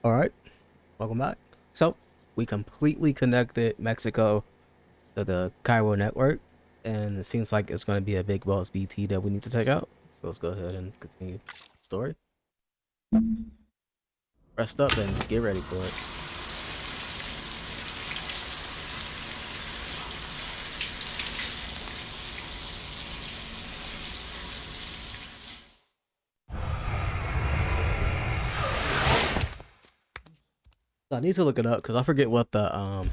All right, welcome back. So we completely connected Mexico to the Cairo network, and it seems like it's going to be a big boss BT that we need to take out. So let's go ahead and continue the story. Rest up and get ready for it. So I need to look it up because I forget what the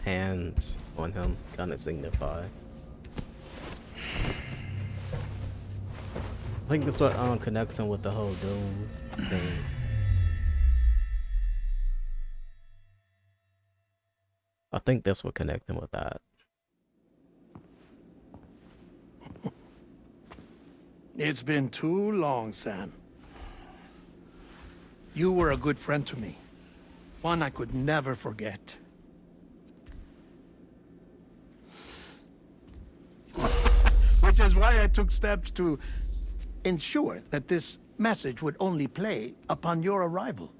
hands on him kind of signify. I think that's what connects him with the whole dooms thing. I think that's what connects him with that. It's been too long, Sam. You were a good friend to me. One I could never forget. Which is why I took steps to ensure that this message would only play upon your arrival.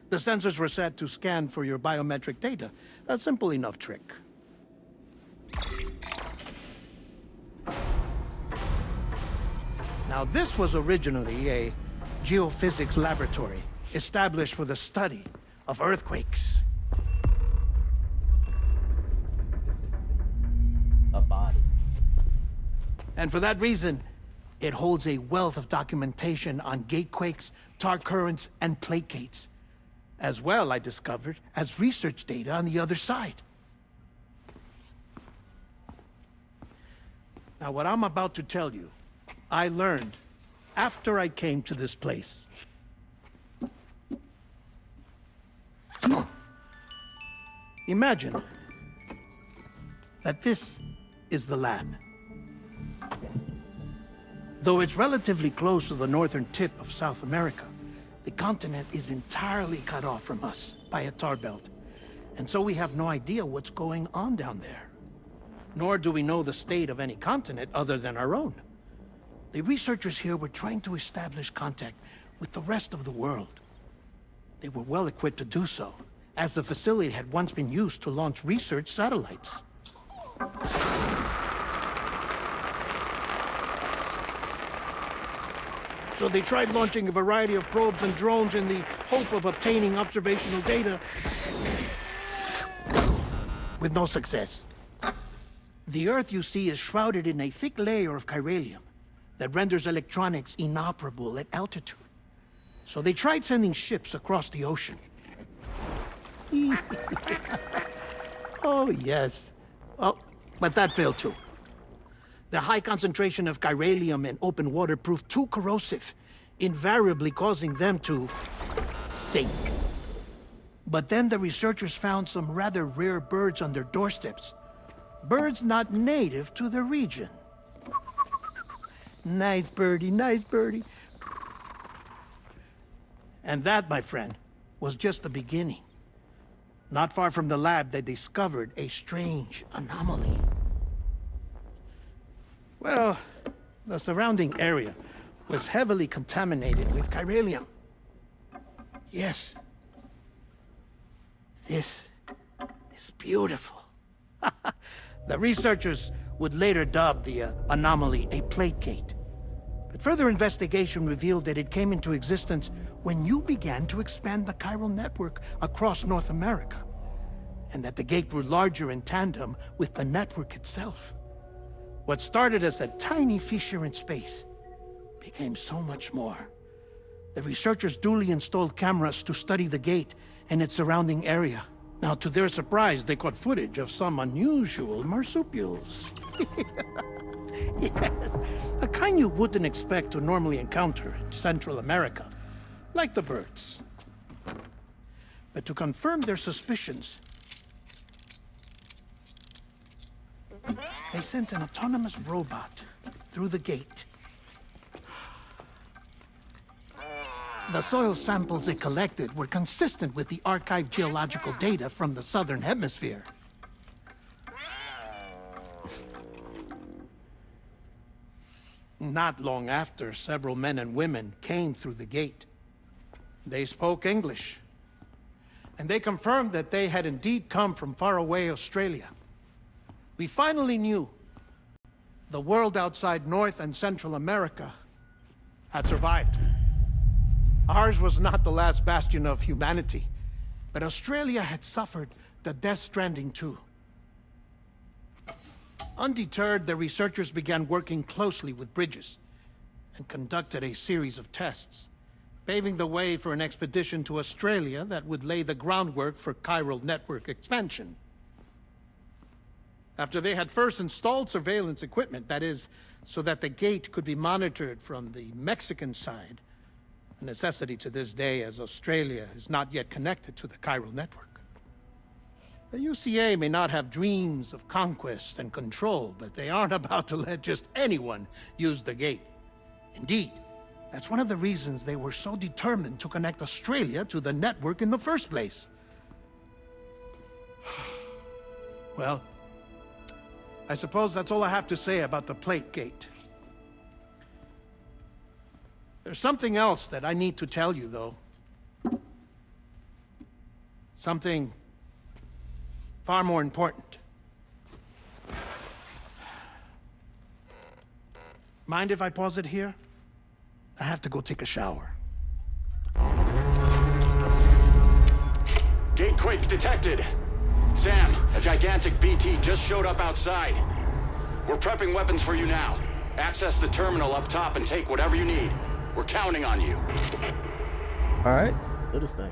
The sensors were set to scan for your biometric data. A simple enough trick. Now, this was originally a geophysics laboratory established for the study of earthquakes. A body. And for that reason, it holds a wealth of documentation on gatequakes, tar currents, and plate gates. As well, I discovered, as research data on the other side. Now, what I'm about to tell you, I learned after I came to this place. Imagine that this is the lab. Though it's relatively close to the northern tip of South America, the continent is entirely cut off from us by a tar belt. And so we have no idea what's going on down there. Nor do we know the state of any continent other than our own. The researchers here were trying to establish contact with the rest of the world. They were well equipped to do so, as the facility had once been used to launch research satellites. So they tried launching a variety of probes and drones in the hope of obtaining observational data, with no success. The Earth, you see, is shrouded in a thick layer of chiralium that renders electronics inoperable at altitude. So they tried sending ships across the ocean. Oh, yes. Oh, but that failed too. The high concentration of chiralium in open water proved too corrosive, invariably causing them to sink. But then the researchers found some rather rare birds on their doorsteps. Birds not native to the region. Nice birdie, nice birdie. And that, my friend, was just the beginning. Not far from the lab, they discovered a strange anomaly. Well, the surrounding area was heavily contaminated with chiralium. Yes. This is beautiful. The researchers would later dub the anomaly a plate gate. But further investigation revealed that it came into existence when you began to expand the chiral network across North America, and that the gate grew larger in tandem with the network itself. What started as a tiny fissure in space became so much more. The researchers duly installed cameras to study the gate and its surrounding area. Now, to their surprise, they caught footage of some unusual marsupials. Yes, a kind you wouldn't expect to normally encounter in Central America, like the birds. But to confirm their suspicions, they sent an autonomous robot through the gate. The soil samples it collected were consistent with the archived geological data from the southern hemisphere. Not long after, several men and women came through the gate. They spoke English. and they confirmed that they had indeed come from faraway Australia. We finally knew the world outside North and Central America had survived. Ours was not the last bastion of humanity, but Australia had suffered the death stranding too. Undeterred, the researchers began working closely with Bridges and conducted a series of tests, paving the way for an expedition to Australia that would lay the groundwork for chiral network expansion. After they had first installed surveillance equipment, that is, so that the gate could be monitored from the Mexican side, a necessity to this day as Australia is not yet connected to the chiral network. The UCA may not have dreams of conquest and control, but they aren't about to let just anyone use the gate. Indeed, that's one of the reasons they were so determined to connect Australia to the network in the first place. Well, I suppose that's all I have to say about the plate gate. There's something else that I need to tell you, though. Something far more important. Mind if I pause it here? I have to go take a shower. Gate quake detected. Sam, a gigantic BT just showed up outside. We're prepping weapons for you now. Access the terminal up top and take whatever you need. We're counting on you. Alright, let's do this thing.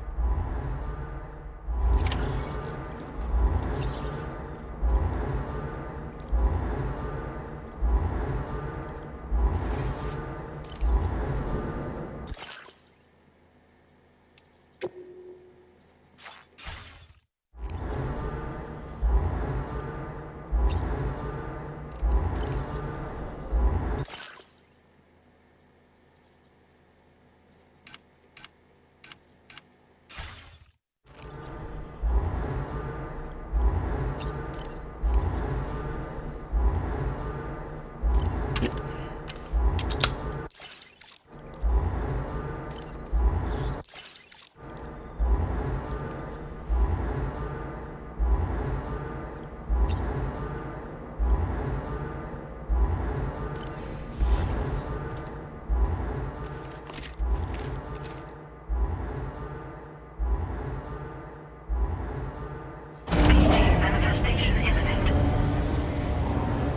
Manifestation imminent.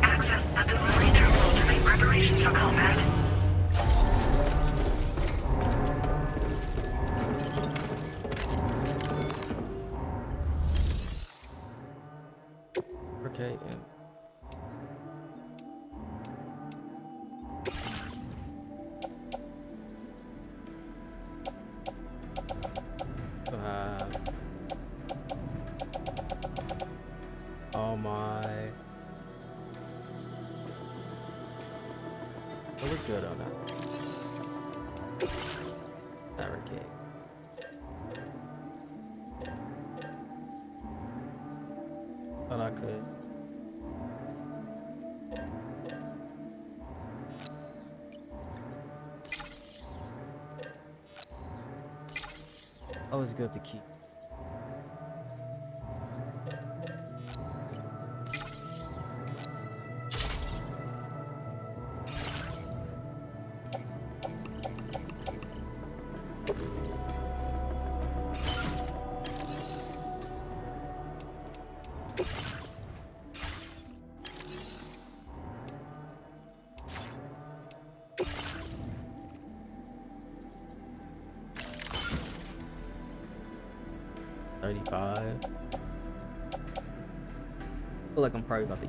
Access the delivery terminal to make preparations for combat. Okay, yeah. Oh my. Oh, we're good on that. Barricade. Thought I could. Always good to keep. I feel like I'm probably about to.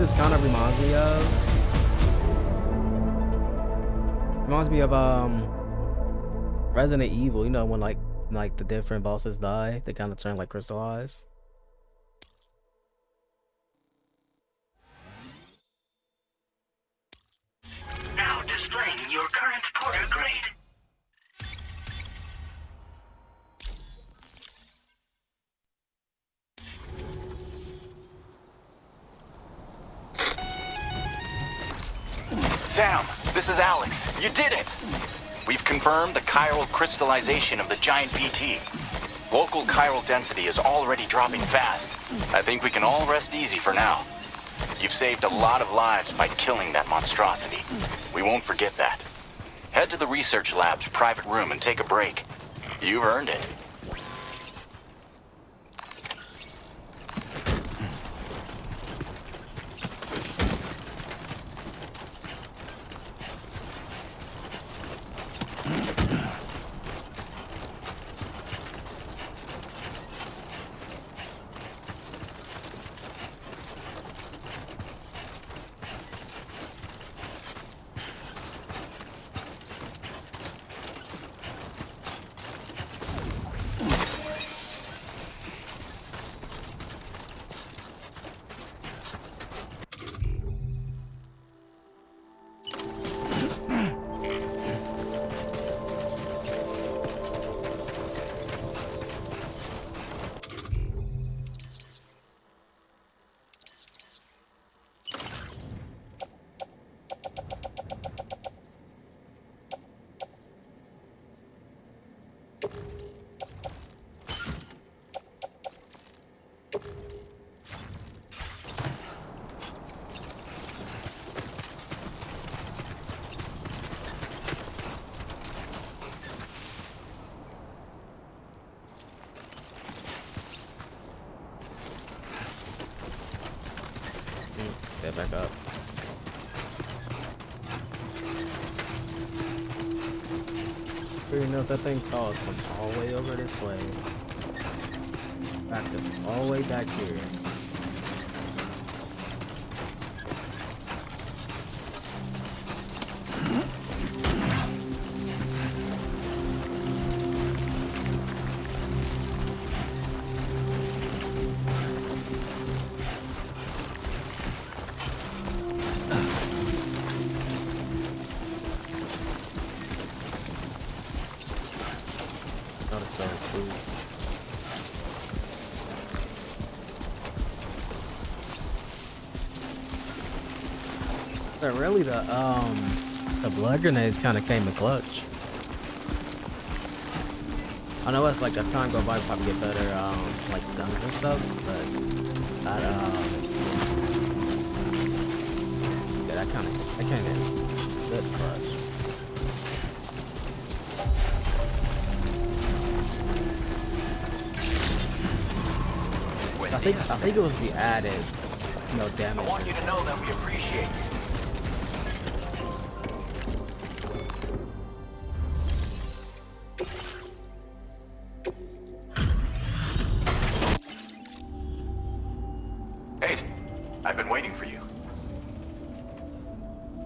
this kind of reminds me of? Reminds me of Resident Evil. You know when like the different bosses die, they kind of turn like crystallized. Now displaying your current porter grade. Sam, this is Alex. You did it! We've confirmed the chiral crystallization of the giant BT. Local chiral density is already dropping fast. I think we can all rest easy for now. You've saved a lot of lives by killing that monstrosity. We won't forget that. Head to the research lab's private room and take a break. You've earned it. Get back up. You know if that thing saw us from all the way over this way. Back this all the way back here. But really the blood grenades kind of came in clutch. I know it's like as time goes by, we'll probably get better like guns and stuff, but that yeah, that came in good clutch. I think it was the added, damage. I want you to know that we appreciate you. Hey, I've been waiting for you.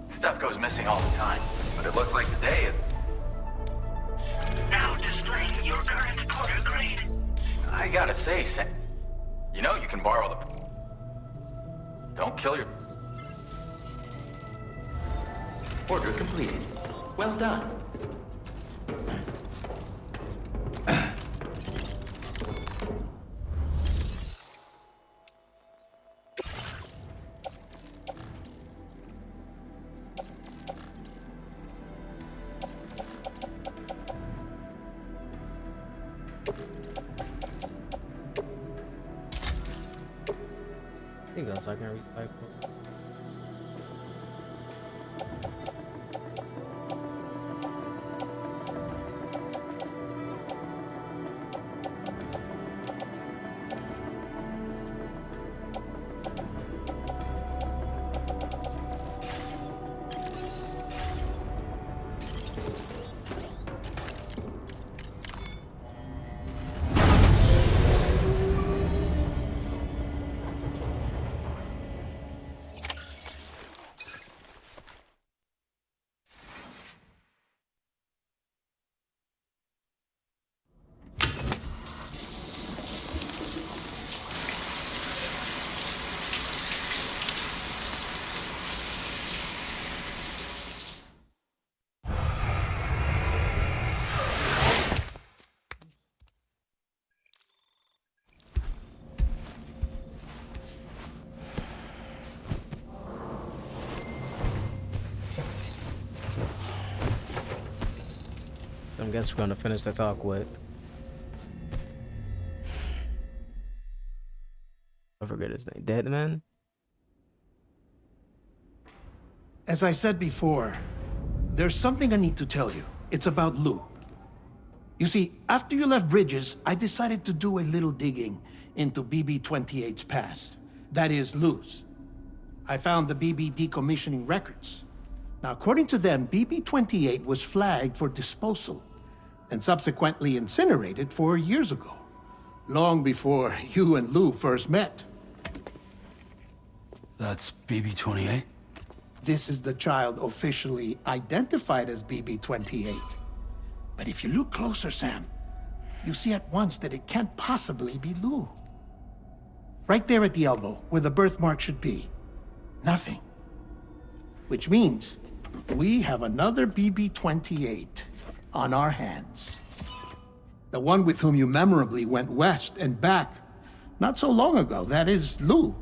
Stuff goes missing all the time, but it looks like today is... Now displaying your current porter grade. I gotta say, Sam, you know you can borrow the... Don't kill your... Order completed. Well done. I think else I can recycle. I guess we're gonna finish the talk with. I forget his name. Deadman? As I said before, there's something I need to tell you. It's about Lou. You see, after you left Bridges, I decided to do a little digging into BB-28's past. That is, Lou's. I found the BB decommissioning records. Now, according to them, BB-28 was flagged for disposal and subsequently incinerated 4 years ago, long before you and Lou first met. That's BB-28? This is the child officially identified as BB-28. But if you look closer, Sam, you see at once that it can't possibly be Lou. Right there at the elbow, where the birthmark should be. Nothing. Which means we have another BB-28 on our hands. The one with whom you memorably went west and back not so long ago, that is Lou.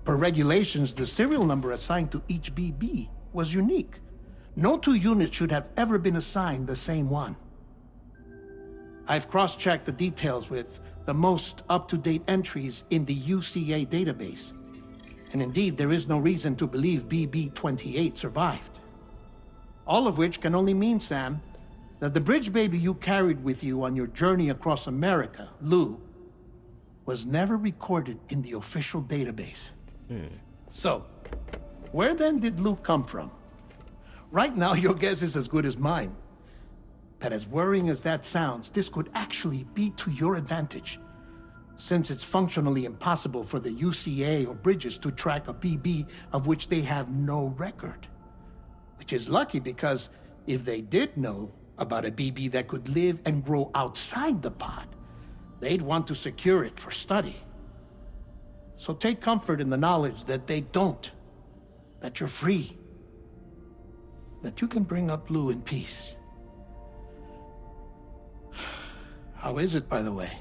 Per regulations, the serial number assigned to each BB was unique. No two units should have ever been assigned the same one. I've cross-checked the details with the most up-to-date entries in the UCA database. And indeed, there is no reason to believe BB-28 survived. All of which can only mean, Sam, that the bridge baby you carried with you on your journey across America, Lou, was never recorded in the official database. So, where then did Lou come from? Right now, your guess is as good as mine. But as worrying as that sounds, this could actually be to your advantage, since it's functionally impossible for the UCA or Bridges to track a BB of which they have no record. Which is lucky, because if they did know about a BB that could live and grow outside the pod, they'd want to secure it for study. So take comfort in the knowledge that they don't, that you're free, that you can bring up Lou in peace. How is it, by the way?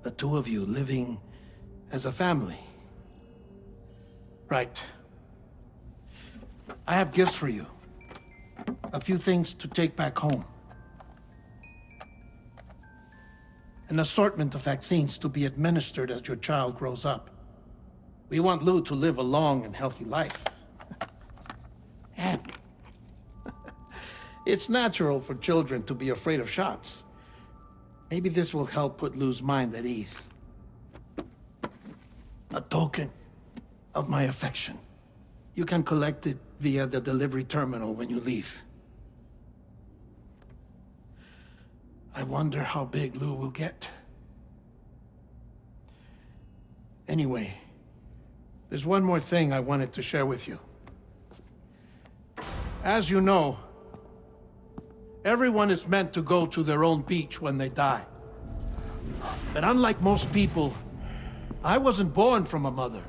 The two of you living as a family? Right. I have gifts for you. A few things to take back home. An assortment of vaccines to be administered as your child grows up. We want Lou to live a long and healthy life. And it's natural for children to be afraid of shots. Maybe this will help put Lou's mind at ease. A token of my affection. You can collect it via the delivery terminal when you leave. I wonder how big Lou will get. Anyway, there's one more thing I wanted to share with you. As you know, everyone is meant to go to their own beach when they die. But unlike most people, I wasn't born from a mother.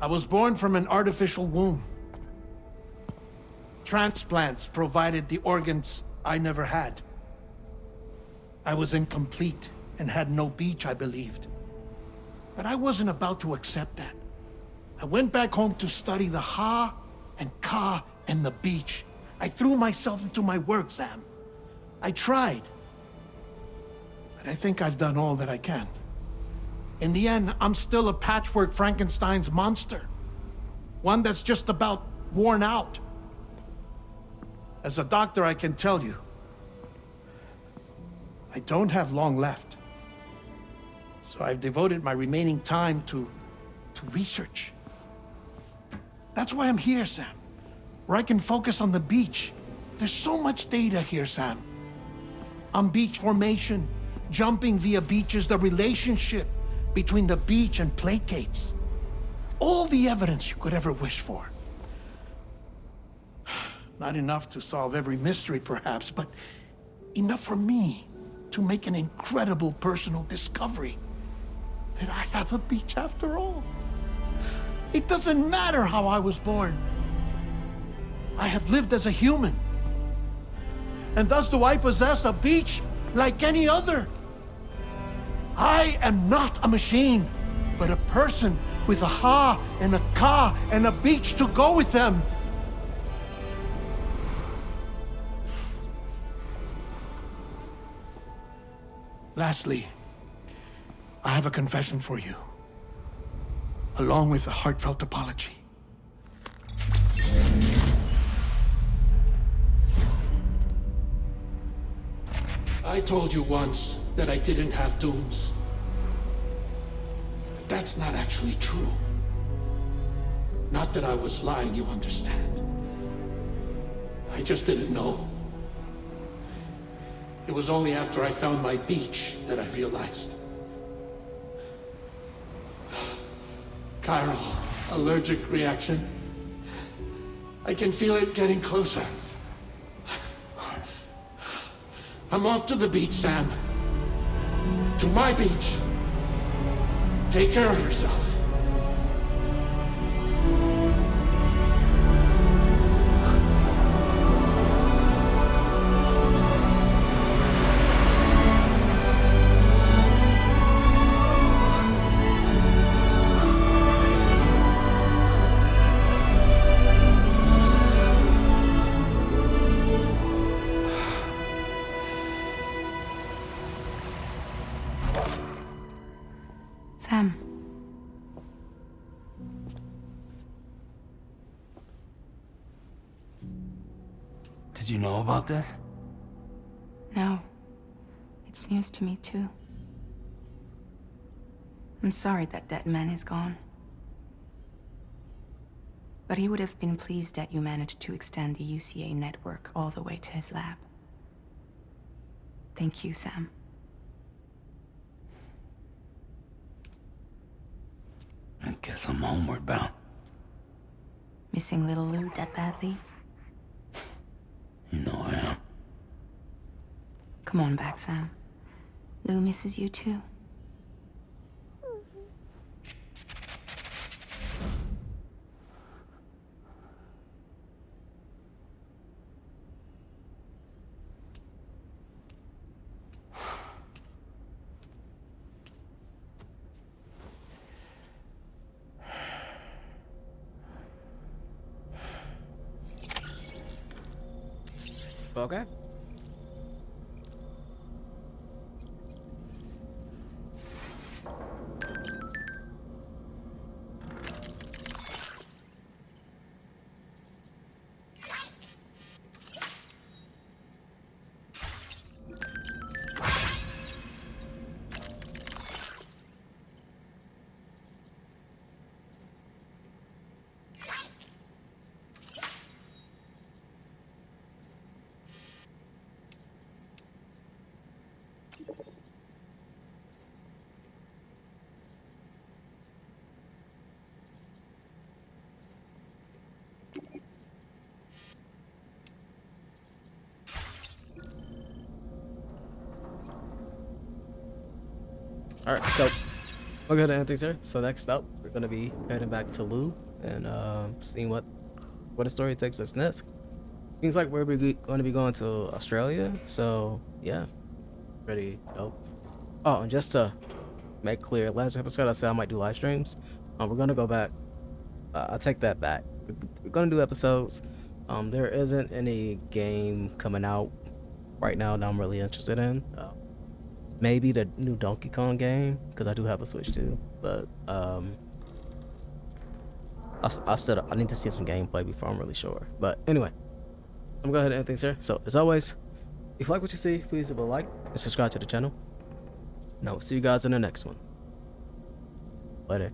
I was born from an artificial womb. Transplants provided the organs I never had. I was incomplete and had no beach, I believed. But I wasn't about to accept that. I went back home to study the Ha and Ka and the beach. I threw myself into my work, Sam. I tried. But I think I've done all that I can. In the end, I'm still a patchwork Frankenstein's monster. One that's just about worn out. As a doctor, I can tell you, I don't have long left. So I've devoted my remaining time to research. That's why I'm here, Sam. Where I can focus on the beach. There's so much data here, Sam. On beach formation, jumping via beaches, the relationship between the beach and plate gates. All the evidence you could ever wish for. Not enough to solve every mystery, perhaps, but enough for me to make an incredible personal discovery that I have a beach after all. It doesn't matter how I was born. I have lived as a human. And thus do I possess a beach like any other. I am not a machine, but a person with a Ha and a Ka and a beach to go with them. Lastly, I have a confession for you, along with a heartfelt apology. I told you once that I didn't have dooms. But that's not actually true. Not that I was lying, you understand. I just didn't know. It was only after I found my beach that I realized. Chiral allergic reaction. I can feel it getting closer. I'm off to the beach, Sam. To my beach. Take care of yourself. Sam. Did you know about this? No. It's news to me, too. I'm sorry that that man is gone. But he would have been pleased that you managed to extend the UCA network all the way to his lab. Thank you, Sam. I guess I'm homeward bound. Missing little Lou that badly? You know I am. Come on back, Sam. Lou misses you too. Okay. All right, so we'll go to end things here. So next up, we're gonna be heading back to Lou and seeing what the story takes us next. Seems like we're going to be going to Australia. So yeah, ready to go. Oh, and just to make clear, last episode I said I might do live streams. We're gonna go back. I'll take that back. We're gonna do episodes. There isn't any game coming out right now that I'm really interested in. Maybe the new Donkey Kong game, because I do have a Switch too. But I need to see some gameplay before I'm really sure. But anyway, I'm gonna go ahead and end things here. So as always, if you like what you see, please leave a like and subscribe to the channel. And I will see you guys in the next one. Later.